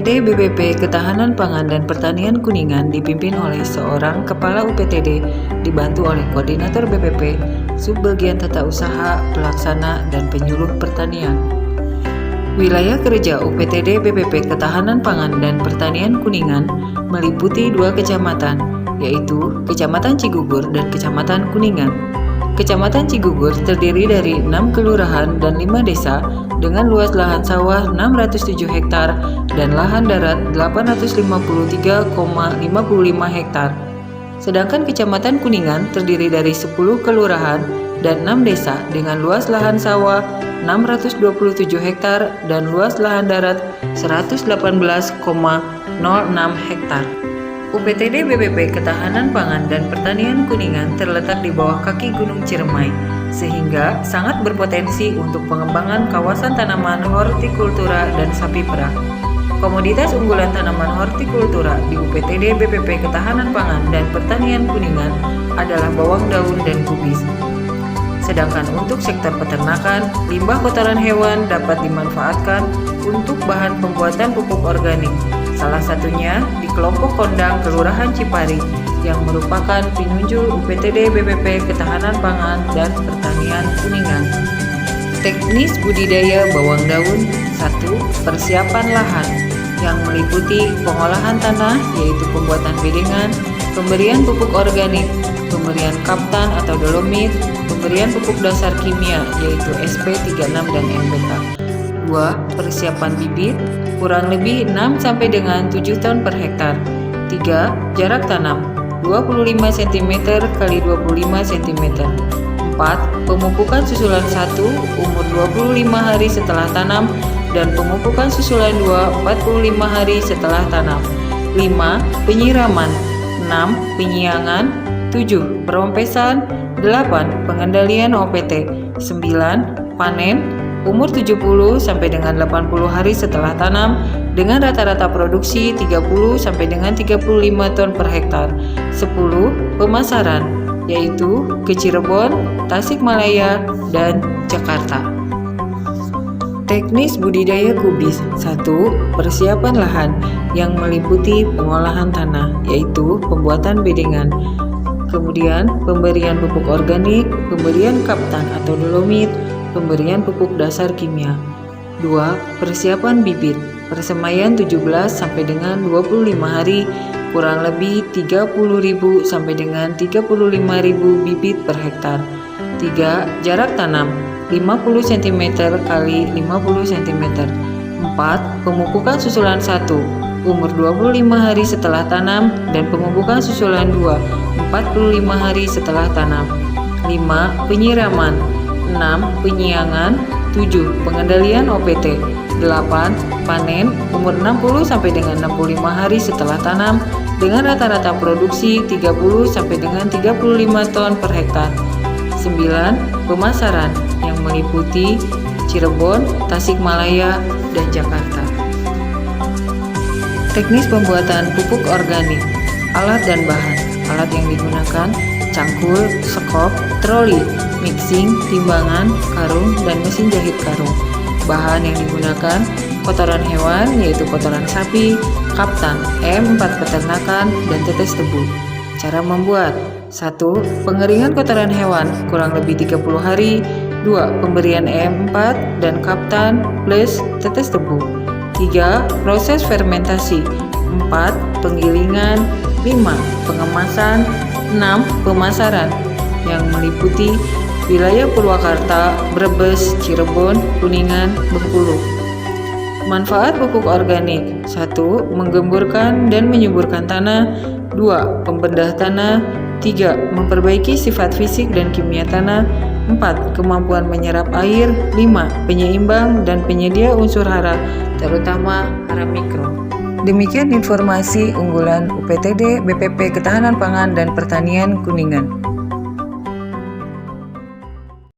UPTD BPP Ketahanan Pangan dan Pertanian Kuningan dipimpin oleh seorang Kepala UPTD dibantu oleh Koordinator BPP, Subbagian Tata Usaha, Pelaksana, dan Penyuluh Pertanian. Wilayah kerja UPTD BPP Ketahanan Pangan dan Pertanian Kuningan meliputi 2 kecamatan, yaitu Kecamatan Cigugur dan Kecamatan Kuningan. Kecamatan Cigugur terdiri dari 6 kelurahan dan 5 desa dengan luas lahan sawah 607 hektar dan lahan darat 853,55 hektar. Sedangkan Kecamatan Kuningan terdiri dari 10 kelurahan dan 6 desa dengan luas lahan sawah 627 hektar dan luas lahan darat 118,06 hektar. UPTD BPP Ketahanan Pangan dan Pertanian Kuningan terletak di bawah kaki Gunung Ciremai, sehingga sangat berpotensi untuk pengembangan kawasan tanaman hortikultura dan sapi perah. Komoditas unggulan tanaman hortikultura di UPTD BPP Ketahanan Pangan dan Pertanian Kuningan adalah bawang daun dan kubis. Sedangkan untuk sektor peternakan, limbah kotoran hewan dapat dimanfaatkan untuk bahan pembuatan pupuk organik. Salah satunya di kelompok Kondang Kelurahan Cipari yang merupakan pinunjul UPTD BPP Ketahanan Pangan dan Pertanian Kuningan. Teknis budidaya bawang daun. 1. Persiapan lahan yang meliputi pengolahan tanah yaitu pembuatan bedengan, pemberian pupuk organik, pemberian kaptan atau dolomit, pemberian pupuk dasar kimia yaitu SP36 dan NPK. 2. Persiapan bibit kurang lebih 6 sampai dengan 7 ton per hektar. 3. Jarak tanam 25 cm x 25 cm. 4. Pemupukan susulan 1 umur 25 hari setelah tanam dan pemupukan susulan 2 45 hari setelah tanam. 5. Penyiraman. 6. Penyiangan. 7. Perompesan. 8. Pengendalian OPT. 9. Panen umur 70 sampai dengan 80 hari setelah tanam dengan rata-rata produksi 30 sampai dengan 35 ton per hektar. 10. Pemasaran yaitu ke Cirebon, Tasikmalaya, dan Jakarta. Teknis budidaya kubis. 1. Persiapan lahan yang meliputi pengolahan tanah yaitu pembuatan bedengan. Kemudian pemberian pupuk organik, pemberian kaptan atau dolomit, pemberian pupuk dasar kimia. 2. Persiapan bibit. Persemaian 17 sampai dengan 25 hari, kurang lebih 30.000 sampai dengan 35.000 bibit per hektar. 3. Jarak tanam 50 cm kali 50 cm. 4. Pemupukan susulan 1 umur 25 hari setelah tanam dan pemupukan susulan 2 45 hari setelah tanam. 5. Penyiraman. 6. Penyiangan. 7. Pengendalian OPT. 8. Panen umur 60 sampai dengan 65 hari setelah tanam dengan rata-rata produksi 30 sampai dengan 35 ton per hektar. 9. Pemasaran yang meliputi Cirebon, Tasikmalaya, dan Jakarta. Teknis pembuatan pupuk organik. Alat dan bahan. Alat yang digunakan cangkul, sekop, troli, mixing, timbangan, karung, dan mesin jahit karung. Bahan yang digunakan kotoran hewan yaitu kotoran sapi, kaptan, M4 peternakan, dan tetes tebu. Cara membuat. 1. Pengeringan kotoran hewan kurang lebih 30 hari. 2. Pemberian M4 dan kaptan plus tetes tebu. 3. Proses fermentasi. 4. Penggilingan. 5. Pengemasan. 6. Pemasaran yang meliputi wilayah Purwakarta, Brebes, Cirebon, Kuningan, Bengkulu. Manfaat pupuk organik. 1. Menggemburkan dan menyuburkan tanah. 2. Pembedah tanah. 3. Memperbaiki sifat fisik dan kimia tanah. 4. Kemampuan menyerap air. 5. Penyeimbang dan penyedia unsur hara, terutama hara mikro. Demikian informasi unggulan UPTD BPP Ketahanan Pangan dan Pertanian Kuningan.